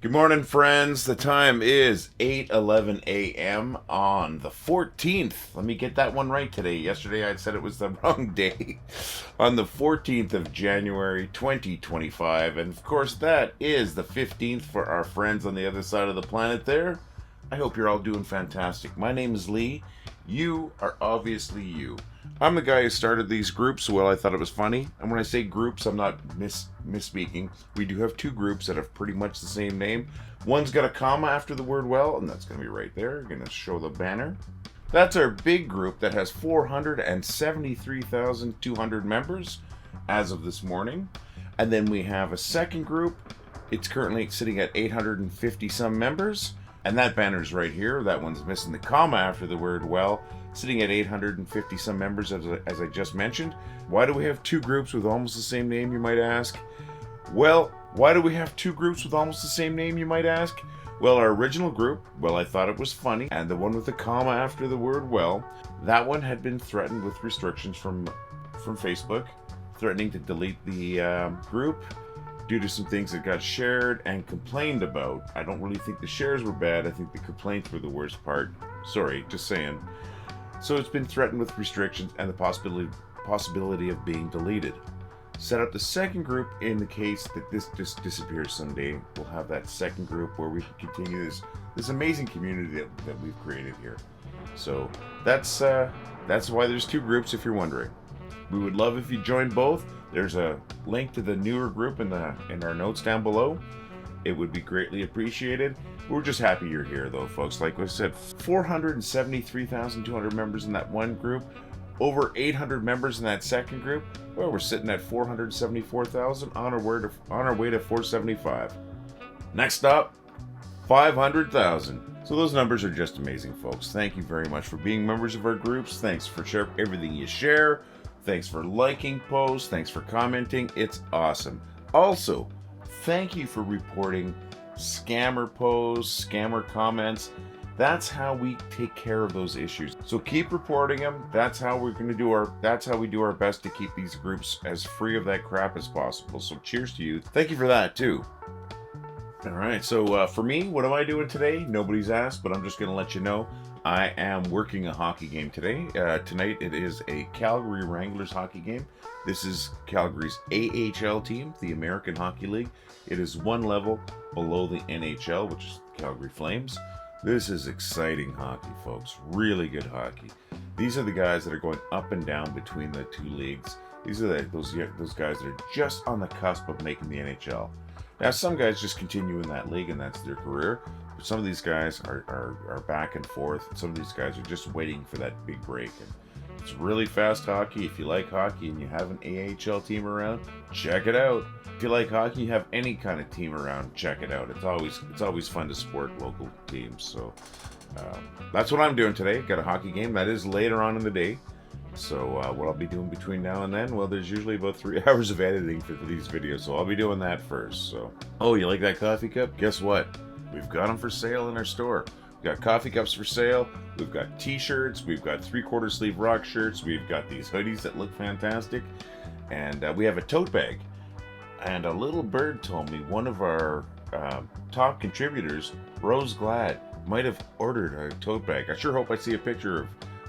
Good morning, friends. The time is 8:11 a.m. on the 14th. Let me get that one right today. Yesterday I said it was the wrong day. On the 14th of January 2025. And of course, that is the 15th for our friends on the other side of the planet there. I hope you're all doing fantastic. My name is Lee. You are obviously you. I'm the guy who started these groups. Well, I thought it was funny. And when I say groups, I'm not misspeaking. We do have two groups that have pretty much the same name. One's got a comma after the word well, and that's going to be right there. I'm going to show the banner. That's our big group that has 473,200 members as of this morning. And then we have a second group. It's currently sitting at 850 some members. And that banner's right here. That one's missing the comma after the word well, sitting at 850 some members, as I just mentioned. Why do we have two groups with almost the same name, you might ask? Well, why do we have two groups with almost the same name, you might ask? Well, our original group, well, I thought it was funny, and the one with the comma after the word well, that one had been threatened with restrictions from Facebook, threatening to delete the group due to some things that got shared and complained about. I don't really think the shares were bad. I think the complaints were the worst part. Sorry, just saying. So it's been threatened with restrictions and the possibility of being deleted. Set up the second group in the case that this just disappears someday. We'll have that second group where we can continue this amazing community that we've created here. So that's why there's two groups, if you're wondering. We would love if you join both. There's a link to the newer group in our notes down below. It would be greatly appreciated. We're just happy you're here, though, folks. Like I said, 473,200 members in that one group, over 800 members in that second group. Well, we're sitting at 474,000 on our way to 475. Next up, 500,000. So those numbers are just amazing, folks. Thank you very much for being members of our groups. Thanks for everything you share. Thanks for liking posts. Thanks for commenting. It's awesome. Also, thank you for reporting scammer posts, scammer comments. That's how we take care of those issues. So keep reporting them. That's how we do our best to keep these groups as free of that crap as possible. So cheers to you. Thank you for that too. All right. So for me, what am I doing today? Nobody's asked, but I'm just going to let you know. I am working a hockey game today. Tonight it is a Calgary Wranglers hockey game. This is Calgary's AHL team, the American Hockey League. It is one level below the NHL, which is Calgary Flames. This is exciting hockey, folks. Really good hockey. These are the guys that are going up and down between the two leagues. These are those guys that are just on the cusp of making the NHL. Now, some guys just continue in that league and that's their career. But some of these guys are back and forth. Some of these guys are just waiting for that big break. And it's really fast hockey. If you like hockey and you have an AHL team around, check it out. If you like hockey, you have any kind of team around, check it out. It's always fun to support local teams. So that's what I'm doing today. Got a hockey game that is later on in the day. So what I'll be doing between now and then, well, there's usually about 3 hours of editing for these videos, so I'll be doing that first. So, oh, you like that coffee cup? Guess what? We've got them for sale in our store. We've got coffee cups for sale. We've got t-shirts. We've got 3/4 sleeve rock shirts. We've got these hoodies that look fantastic. And we have a tote bag. And a little bird told me one of our top contributors, Rose Glad, might have ordered a tote bag. I sure hope I see a picture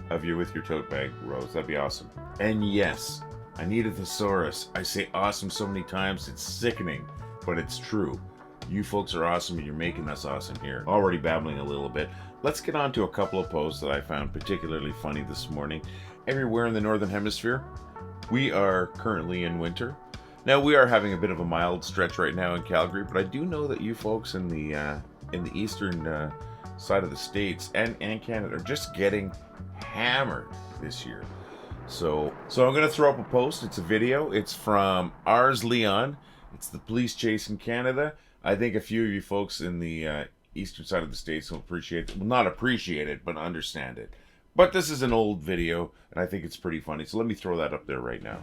of you with your tote bag, Rose. That'd be awesome. And yes, I need a thesaurus. I say awesome so many times, it's sickening, but it's true. You folks are awesome and you're making us awesome here. Already babbling a little bit. Let's get on to a couple of posts that I found particularly funny this morning. Everywhere in the Northern Hemisphere, we are currently in winter. Now, we are having a bit of a mild stretch right now in Calgary, but I do know that you folks in the eastern side of the States and Canada are just getting hammered this year. So I'm going to throw up a post. It's a video. It's from Ars Leon. It's the police chase in Canada. I think a few of you folks in the eastern side of the States will appreciate it. Well, not appreciate it, but understand it. But this is an old video, and I think it's pretty funny. So let me throw that up there right now.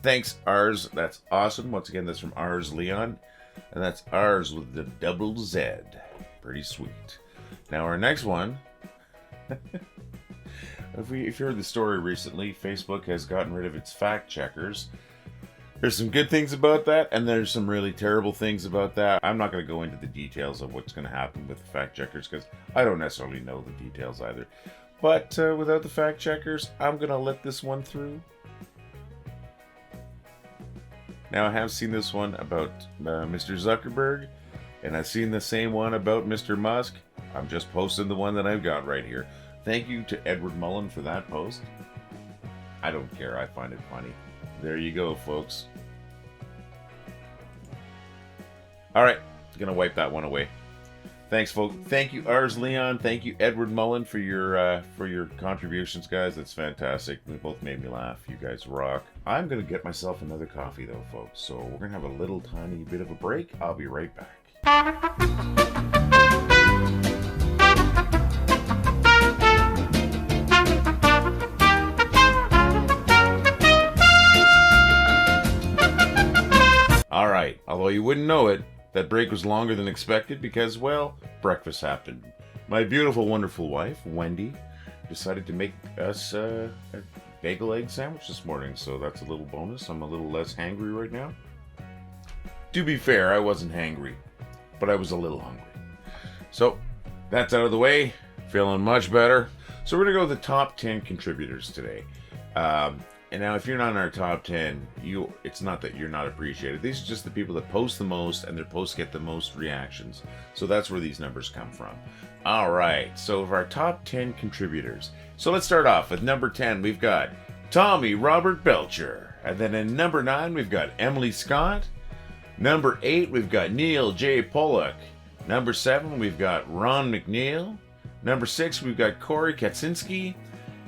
Thanks, Ars. That's awesome. Once again, that's from Ars Leon. And that's ours with the double Z. Pretty sweet. Now our next one. If you heard the story recently, Facebook has gotten rid of its fact checkers. There's some good things about that, and there's some really terrible things about that. I'm not going to go into the details of what's going to happen with the fact checkers because I don't necessarily know the details either. But without the fact checkers, I'm going to let this one through. Now, I have seen this one about Mr. Zuckerberg, and I've seen the same one about Mr. Musk. I'm just posting the one that I've got right here. Thank you to Edward Mullen for that post. I don't care. I find it funny. There you go, folks. All right. Gonna wipe that one away. Thanks, folks. Thank you, Ars Leon. Thank you, Edward Mullen, for your contributions, guys. That's fantastic. They both made me laugh. You guys rock. I'm gonna get myself another coffee, though, folks. So we're gonna have a little tiny bit of a break. I'll be right back. All right. Although you wouldn't know it, that break was longer than expected because, well, breakfast happened. My beautiful, wonderful wife, Wendy, decided to make us a bagel egg sandwich this morning, so that's a little bonus. I'm a little less hangry right now. To be fair, I wasn't hangry, but I was a little hungry. So, that's out of the way. Feeling much better. So we're going to go with the top 10 contributors today. And now, if you're not in our top 10, it's not that you're not appreciated. These are just the people that post the most, and their posts get the most reactions. So that's where these numbers come from. All right, so of our top 10 contributors. So let's start off with number 10. We've got Tommy Robert Belcher. And then in number 9, we've got Emily Scott. Number 8, we've got Neil J. Pollock. Number 7, we've got Ron McNeil. Number 6, we've got Corey Katczynski.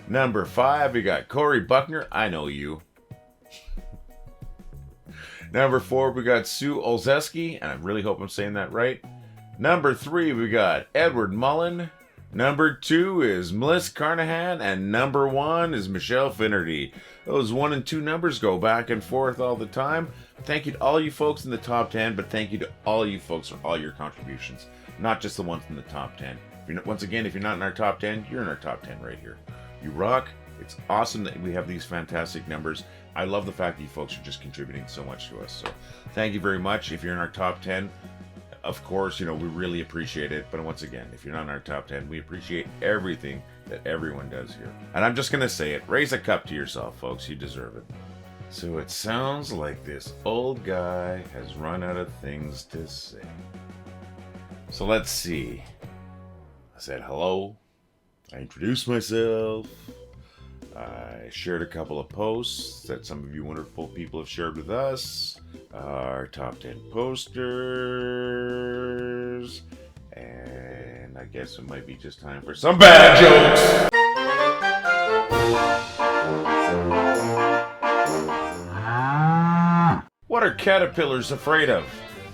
Number 5, we got Corey Buckner. I know you. Number 4, we got Sue Olszewski, and I really hope I'm saying that right. Number 3, we got Edward Mullen. Number 2 is Melissa Carnahan, and number 1 is Michelle Finnerty. Those 1 and 2 numbers go back and forth all the time. Thank you to all you folks in the top 10, but thank you to all you folks for all your contributions, not just the ones in the top 10. Once again, if you're not in our top 10, you're in our top 10 right here. You rock. It's awesome that we have these fantastic numbers. I love the fact that you folks are just contributing so much to us. So thank you very much. If you're in our top 10, of course, we really appreciate it. But once again, if you're not in our top 10, we appreciate everything that everyone does here. And I'm just going to say it. Raise a cup to yourself, folks. You deserve it. So it sounds like this old guy has run out of things to say. So let's see. I said hello. I introduced myself. I shared a couple of posts that some of you wonderful people have shared with us. Our top 10 posters. And I guess it might be just time for some bad jokes. What are caterpillars afraid of?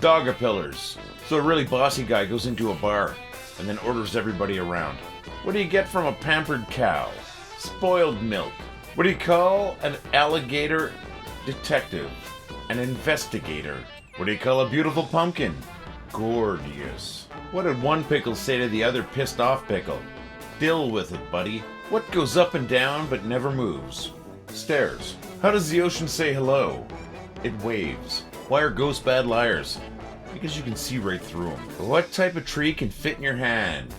Dogapillars. So a really bossy guy goes into a bar and then orders everybody around. What do you get from a pampered cow? Spoiled milk. What do you call an alligator detective? An investigator. What do you call a beautiful pumpkin? Gorgeous. What did one pickle say to the other pissed off pickle? Deal with it, buddy. What goes up and down but never moves? Stairs. How does the ocean say hello? It waves. Why are ghosts bad liars? Because you can see right through them. What type of tree can fit in your hand?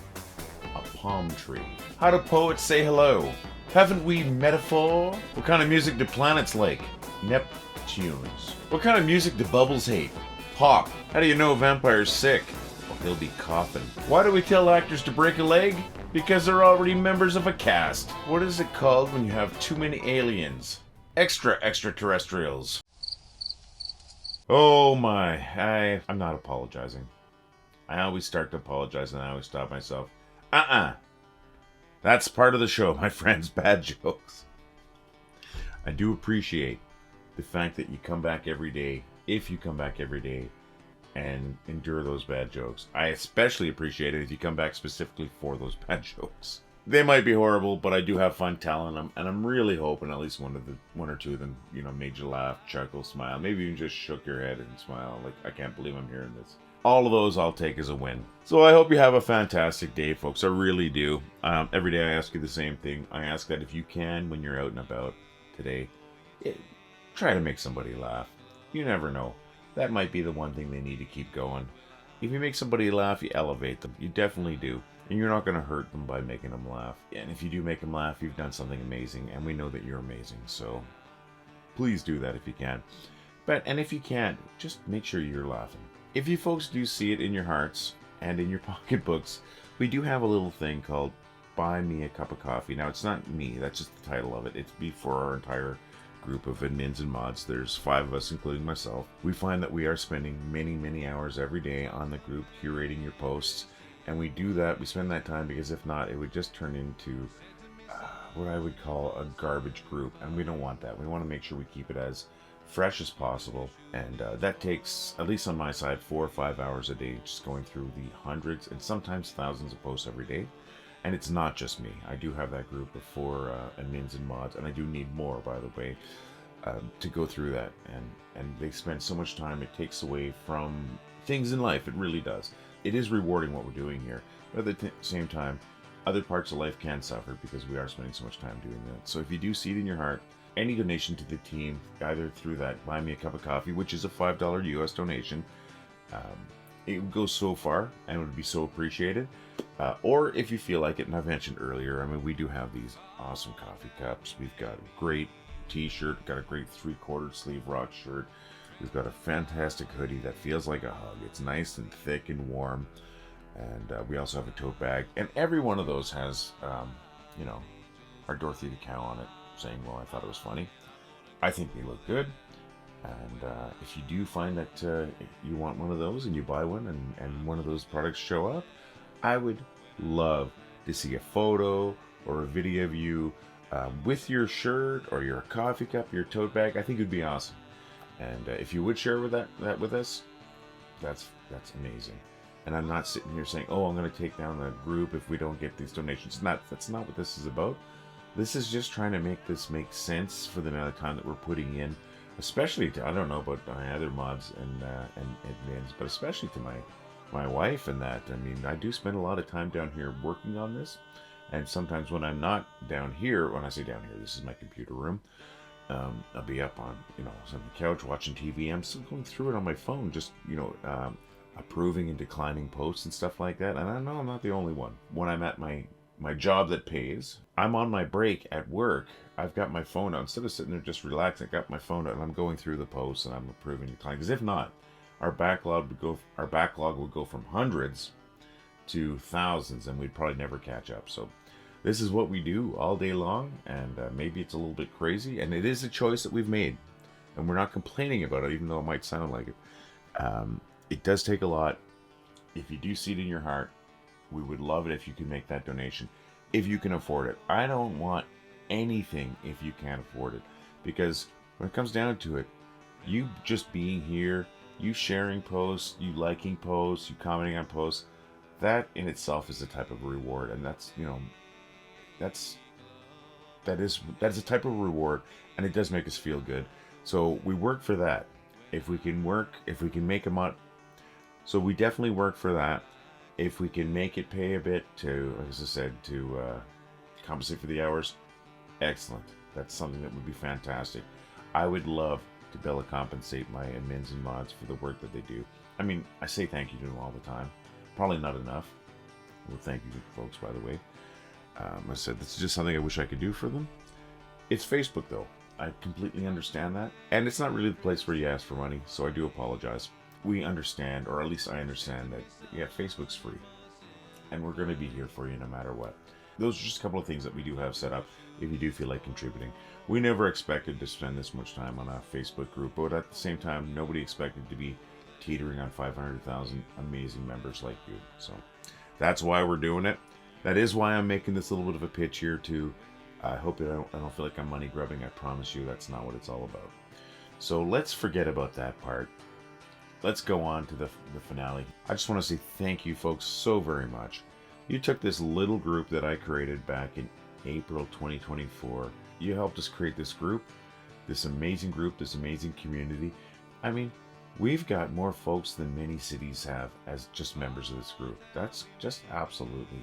A palm tree. How do poets say hello? Haven't we metaphor? What kind of music do planets like? Neptunes. What kind of music do bubbles hate? Pop. How do you know a vampire's sick? Well, he'll be coughing. Why do we tell actors to break a leg? Because they're already members of a cast. What is it called when you have too many aliens? Extraterrestrials. Oh my, I'm not apologizing. I always start to apologize and I always stop myself. That's part of the show, my friends. Bad jokes. I do appreciate the fact that you come back every day, if you come back every day, and endure those bad jokes. I especially appreciate it if you come back specifically for those bad jokes. They might be horrible, but I do have fun telling them, and I'm really hoping at least one or two of them, made you laugh, chuckle, smile, maybe even just shook your head and smile, like I can't believe I'm hearing this. All of those I'll take as a win. So I hope you have a fantastic day, folks. I really do. Every day I ask you the same thing. I ask that if you can, when you're out and about today, try to make somebody laugh. You never know. That might be the one thing they need to keep going. If you make somebody laugh, you elevate them. You definitely do. And you're not going to hurt them by making them laugh. And if you do make them laugh, you've done something amazing. And we know that you're amazing. So please do that if you can. And if you can't, just make sure you're laughing. If you folks do see it in your hearts and in your pocketbooks, we do have a little thing called Buy Me a Cup of Coffee. Now, it's not me. That's just the title of it. It's for our entire group of admins and mods. There's 5 of us, including myself. We find that we are spending many, many hours every day on the group curating your posts. And we do that, we spend that time because if not, it would just turn into what I would call a garbage group. And we don't want that. We want to make sure we keep it as fresh as possible. And that takes, at least on my side, 4 or 5 hours a day, just going through the hundreds and sometimes thousands of posts every day. And it's not just me. I do have that group of 4 admins and mods, and I do need more, by the way, to go through that. And they spend so much time, it takes away from things in life. It really does. It is rewarding what we're doing here, but at the same time, other parts of life can suffer because we are spending so much time doing that. So if you do see it in your heart, any donation to the team, either through that Buy Me a Cup of Coffee, which is a $5 US donation, it would go so far and would be so appreciated. Or if you feel like it, and I've mentioned earlier, I mean, we do have these awesome coffee cups. We've got a great t-shirt, got a great 3/4 sleeve rock shirt. We've got a fantastic hoodie that feels like a hug. It's nice and thick and warm. And we also have a tote bag. And every one of those has, our Dorothy the cow on it saying, well, I thought it was funny. I think they look good. And if you do find that you want one of those and you buy one and one of those products show up, I would love to see a photo or a video of you with your shirt or your coffee cup, your tote bag. I think it would be awesome. And if you would share that with us, that's amazing. And I'm not sitting here saying, oh, I'm going to take down the group if we don't get these donations. That's not what this is about. This is just trying to make this make sense for the amount of time that we're putting in, especially to, I don't know about my other mods and admins, but especially to my wife and that. I mean, I do spend a lot of time down here working on this. And sometimes when I'm not down here, when I say down here, this is my computer room. I'll be up on, some couch watching TV. I'm still going through it on my phone, just, approving and declining posts and stuff like that. And I know I'm not the only one. When I'm at my job that pays, I'm on my break at work. I've got my phone out. Instead of sitting there just relaxing, I got my phone out and I'm going through the posts and I'm approving and declining. Because if not, our backlog would go from hundreds to thousands, and we'd probably never catch up. So this is what we do all day long, and maybe it's a little bit crazy, and it is a choice that we've made, and we're not complaining about it, even though it might sound like it. It does take a lot. If you do see it in your heart, we would love it if you can make that donation, if you can afford it. I don't want anything if you can't afford it, because when it comes down to it, you just being here, you sharing posts, you liking posts, you commenting on posts, that in itself is a type of reward, and that is a type of reward, and it does make us feel good. So we work for that. If we can make a month, so we definitely work for that. If we can make it pay a bit to, as I said, to compensate for the hours, excellent. That's something that would be fantastic. I would love to be able to compensate my admins and mods for the work that they do. I mean, I say thank you to them all the time. Probably not enough. Well, thank you, folks, by the way. I said, this is just something I wish I could do for them. It's Facebook, though. I completely understand that. And it's not really the place where you ask for money, so I do apologize. We understand, or at least I understand, that, yeah, Facebook's free. And we're going to be here for you no matter what. Those are just a couple of things that we do have set up if you do feel like contributing. We never expected to spend this much time on a Facebook group, but at the same time, nobody expected to be teetering on 500,000 amazing members like you. So that's why we're doing it. That is why I'm making this little bit of a pitch here too. I hope I don't feel like I'm money grubbing. I promise you that's not what it's all about. So let's forget about that part. Let's go on to the finale. I just want to say thank you, folks, so very much You took this little group that I created back in April 2024. You helped us create this group, this amazing group, this amazing community. I mean, we've got more folks than many cities have as just members of this group. That's just absolutely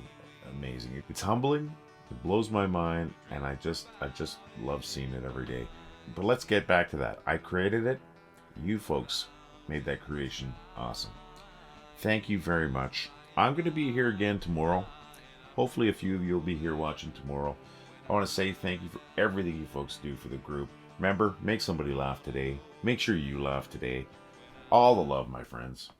amazing. It's humbling, it blows my mind, and I just love seeing it every day. But let's get back to that. I created it. You folks made that creation awesome. Thank you very much. I'm going to be here again tomorrow. Hopefully a few of you will be here watching tomorrow. I want to say thank you for everything you folks do for the group. Remember, make somebody laugh today. Make sure you laugh today. All the love, my friends.